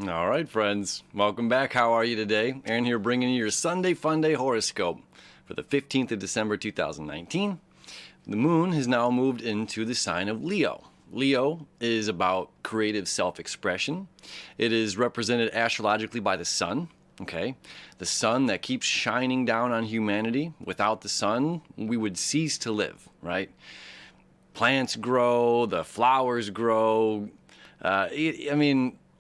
All right, friends. Welcome back. How are you today? Aaron here bringing you your Sunday Fun Day horoscope for the 15th of December 2019. The moon has now moved into the sign of Leo. Leo is about creative self-expression. It is represented astrologically by the sun, okay? The sun that keeps shining down on humanity. Without the sun, we would cease to live, right? Plants grow, the flowers grow.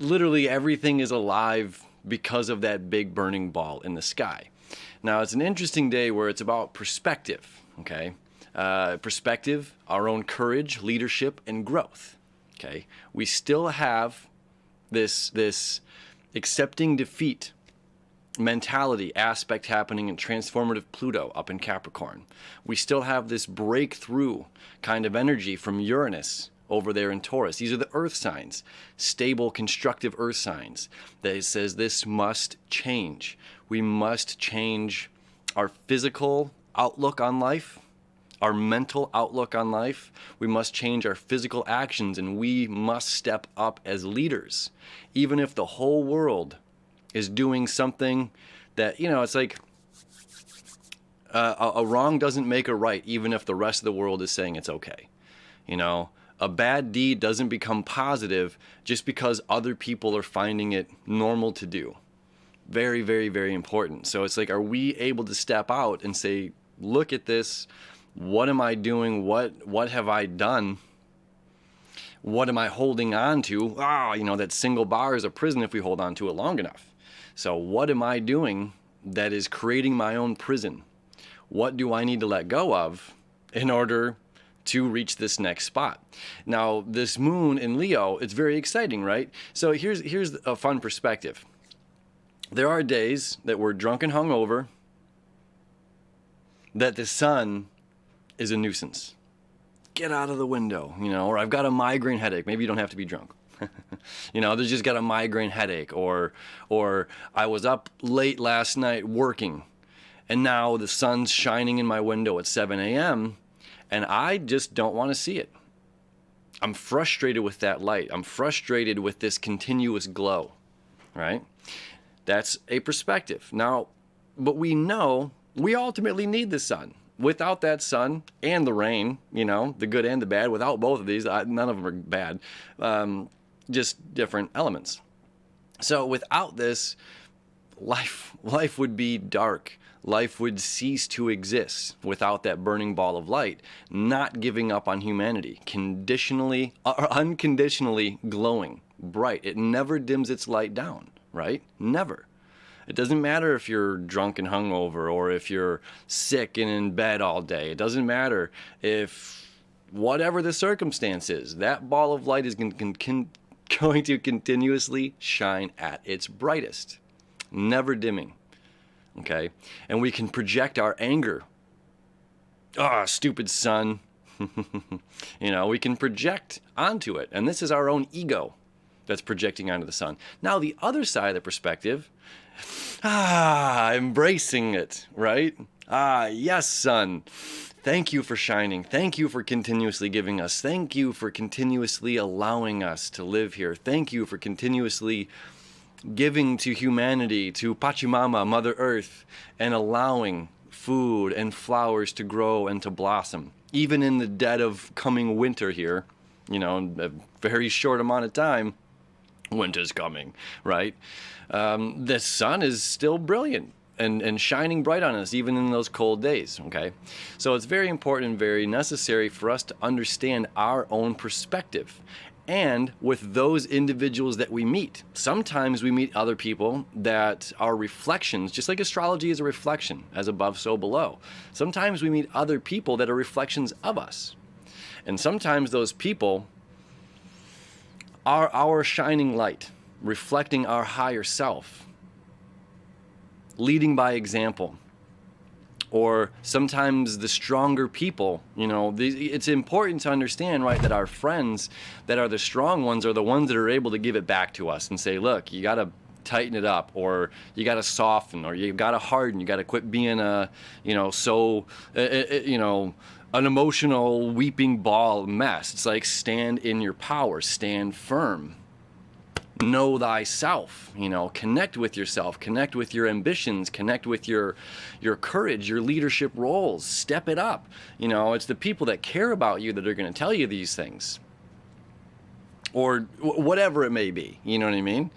Literally everything is alive because of that big burning ball in the sky. Now, it's an interesting day where it's about perspective, okay? Perspective, our own courage, leadership, and growth, okay? We still have this accepting defeat mentality aspect happening in transformative Pluto up in Capricorn. We still have this breakthrough kind of energy from Uranus over there in Taurus. These are the earth signs, stable, constructive earth signs. That it says this must change. We must change our physical outlook on life, our mental outlook on life. We must change our physical actions, and we must step up as leaders. Even if the whole world is doing something that, it's like a wrong doesn't make a right, even if the rest of the world is saying it's okay. A bad deed doesn't become positive just because other people are finding it normal to do. Very, very, very important. So it's like, are we able to step out and say, look at this, what am I doing, what have I done, what am I holding on to? That single bar is a prison if we hold on to it long enough. So what am I doing that is creating my own prison? What do I need to let go of in order to reach this next spot? Now, this moon in Leo, it's very exciting, right? So here's a fun perspective. There are days that we're drunk and hungover, that the sun is a nuisance. Get out of the window, or I've got a migraine headache. Maybe you don't have to be drunk. There's just got a migraine headache, or I was up late last night working, and now the sun's shining in my window at 7 a.m., and I just don't want to see it. I'm frustrated with that light. I'm frustrated with this continuous glow, right? That's a perspective. Now, but we know we ultimately need the sun. Without that sun and the rain, the good and the bad, without both of these, none of them are bad, just different elements. So without this, life would be dark. Life would cease to exist without that burning ball of light, not giving up on humanity, conditionally or unconditionally glowing, bright. It never dims its light down, right? Never. It doesn't matter if you're drunk and hungover or if you're sick and in bed all day. It doesn't matter if whatever the circumstance is, that ball of light is going to continuously shine at its brightest, never dimming. Okay? And we can project our anger. Stupid sun. We can project onto it. And this is our own ego that's projecting onto the sun. Now, the other side of the perspective, embracing it, right? Yes, sun. Thank you for shining. Thank you for continuously giving us. Thank you for continuously allowing us to live here. Thank you for continuously giving to humanity, to Pachamama, Mother Earth, and allowing food and flowers to grow and to blossom. Even in the dead of coming winter here, in a very short amount of time, winter's coming, right? The sun is still brilliant and shining bright on us, even in those cold days, okay? So it's very important and very necessary for us to understand our own perspective. And with those individuals that we meet, sometimes we meet other people that are reflections, just like astrology is a reflection, as above, so below. Sometimes we meet other people that are reflections of us. And sometimes those people are our shining light, reflecting our higher self, leading by example. Or sometimes the stronger people, it's important to understand, right, that our friends that are the strong ones are the ones that are able to give it back to us and say, look, you got to tighten it up, or you got to soften, or you got to harden, you got to quit being an emotional weeping ball mess. It's like, stand in your power, stand firm. know thyself, connect with yourself, connect with your ambitions, connect with your courage, your leadership roles, step it up. It's the people that care about you that are going to tell you these things, or whatever it may be. You know what I mean?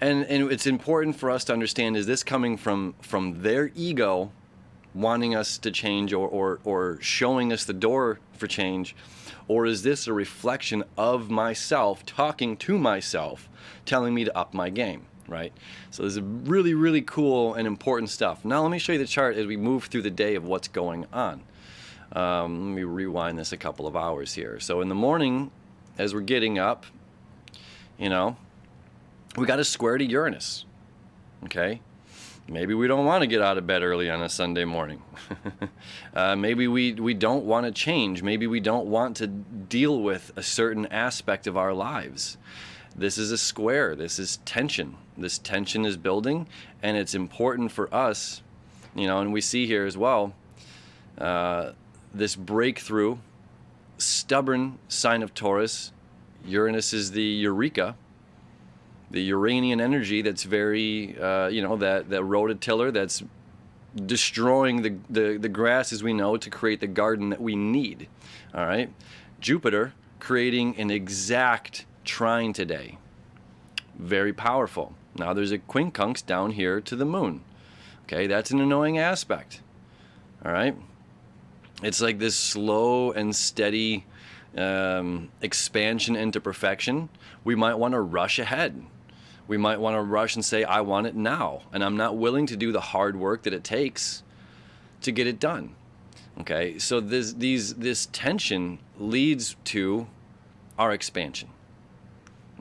And it's important for us to understand, is this coming from their ego wanting us to change, or showing us the door for change, or is this a reflection of myself talking to myself, telling me to up my game, right? So this is really, really cool and important stuff. Now let me show you the chart as we move through the day of what's going on. Let me rewind this a couple of hours here. So in the morning, as we're getting up, we got a square to Uranus, okay? Maybe we don't want to get out of bed early on a Sunday morning. Maybe we don't want to change. Maybe we don't want to deal with a certain aspect of our lives. This is a square. This is tension. This tension is building, and it's important for us, and we see here as well, this breakthrough, stubborn sign of Taurus. Uranus is the Eureka, the Uranian energy that's very, that rototiller that's destroying the grass, as we know, to create the garden that we need. All right. Jupiter creating an exact trine today. Very powerful. Now there's a quincunx down here to the moon. Okay, that's an annoying aspect. All right. It's like this slow and steady expansion into perfection. We might want to rush ahead. We might want to rush and say, I want it now, and I'm not willing to do the hard work that it takes to get it done. Okay, so this tension leads to our expansion.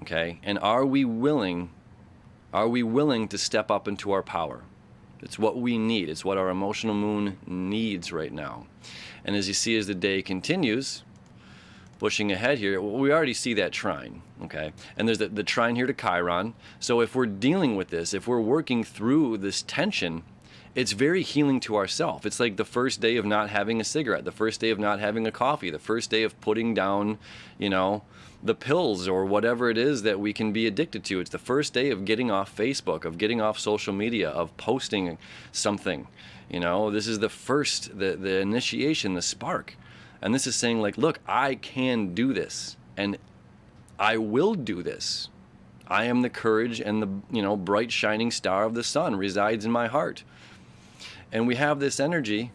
Okay, and are we willing to step up into our power? It's what we need. It's what our emotional moon needs right now. And as you see, as the day continues, pushing ahead here, we already see that trine, okay? And there's the trine here to Chiron. So if we're dealing with this, if we're working through this tension, it's very healing to ourselves. It's like the first day of not having a cigarette, the first day of not having a coffee, the first day of putting down, the pills or whatever it is that we can be addicted to. It's the first day of getting off Facebook, of getting off social media, of posting something. This is the first, the initiation, the spark. And this is saying, like, look, I can do this, and I will do this. I am the courage, and the bright shining star of the sun resides in my heart. And we have this energy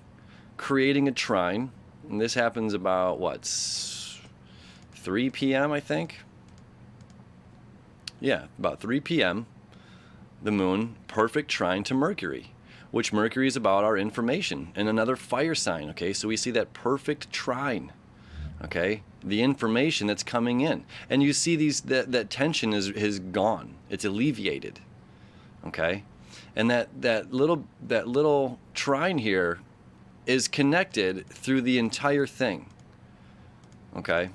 creating a trine, and this happens about 3 p.m. I think. Yeah, about 3 p.m. The moon, perfect trine to Mercury, which Mercury is about our information, and another fire sign, okay? So we see that perfect trine, okay? The information that's coming in. And you see that tension is gone. It's alleviated, okay? And that little trine here is connected through the entire thing, okay?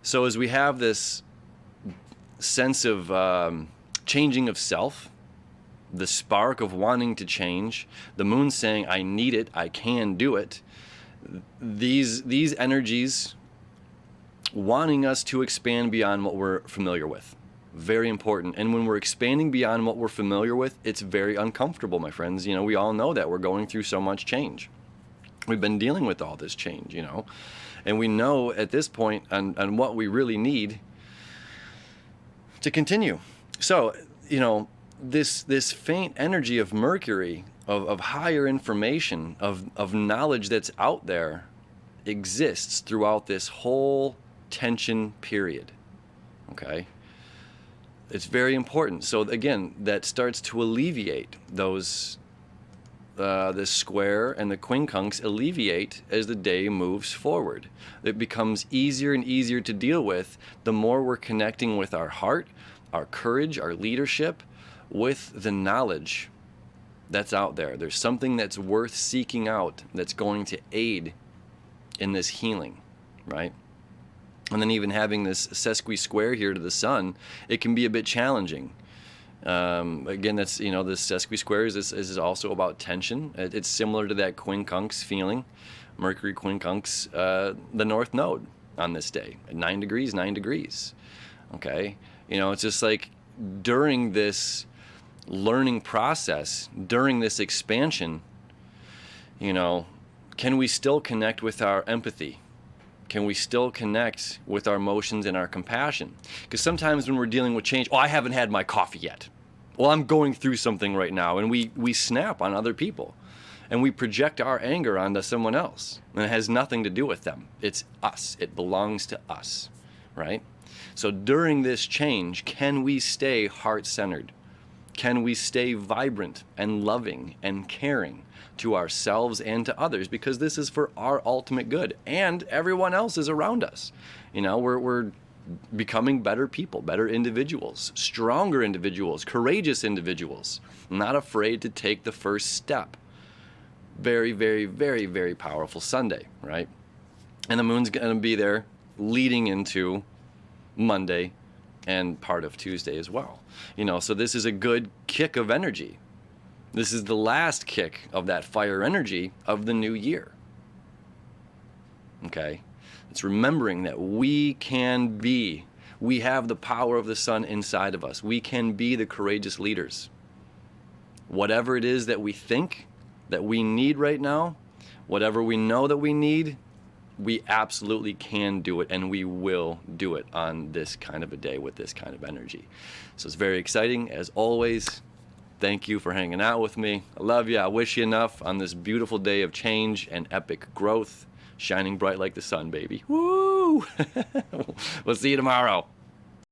So as we have this sense of changing of self, the spark of wanting to change, the moon saying, I need it, I can do it. These energies wanting us to expand beyond what we're familiar with. Very important. And when we're expanding beyond what we're familiar with, it's very uncomfortable, my friends. We all know that we're going through so much change. We've been dealing with all this change, and we know at this point on what we really need to continue. So, this faint energy of Mercury, of higher information, of knowledge that's out there, exists throughout this whole tension period. Okay? It's very important. So again, that starts to alleviate those, the square and the quincunx alleviate as the day moves forward. It becomes easier and easier to deal with the more we're connecting with our heart, our courage, our leadership, with the knowledge that's out there. There's something that's worth seeking out that's going to aid in this healing, right? And then even having this sesqui-square here to the sun, it can be a bit challenging. Again, that's, this sesqui-square is also about tension. It's similar to that quincunx feeling. Mercury quincunx, the north node on this day, at 9 degrees, 9 degrees. Okay? It's just like during this learning process, during this expansion, can we still connect with our empathy? Can we still connect with our emotions and our compassion? Because sometimes when we're dealing with change, I haven't had my coffee yet. Well, I'm going through something right now, and we snap on other people, and we project our anger onto someone else, and it has nothing to do with them. It's us. It belongs to us, right? So during this change, can we stay heart-centered? Can we stay vibrant and loving and caring to ourselves and to others? Because this is for our ultimate good, and everyone else is around us. We're becoming better people, better individuals, stronger individuals, courageous individuals, not afraid to take the first step. Very, very, very, very powerful Sunday, right? And the moon's going to be there leading into Monday and part of Tuesday as well. So this is a good kick of energy. This is the last kick of that fire energy of the new year. Okay? It's remembering that we have the power of the sun inside of us. We can be the courageous leaders. Whatever it is that we think that we need right now, whatever we know that we need, we absolutely can do it, and we will do it on this kind of a day with this kind of energy. So it's very exciting. As always, thank you for hanging out with me. I love you. I wish you enough on this beautiful day of change and epic growth, shining bright like the sun, baby. Woo! We'll see you tomorrow.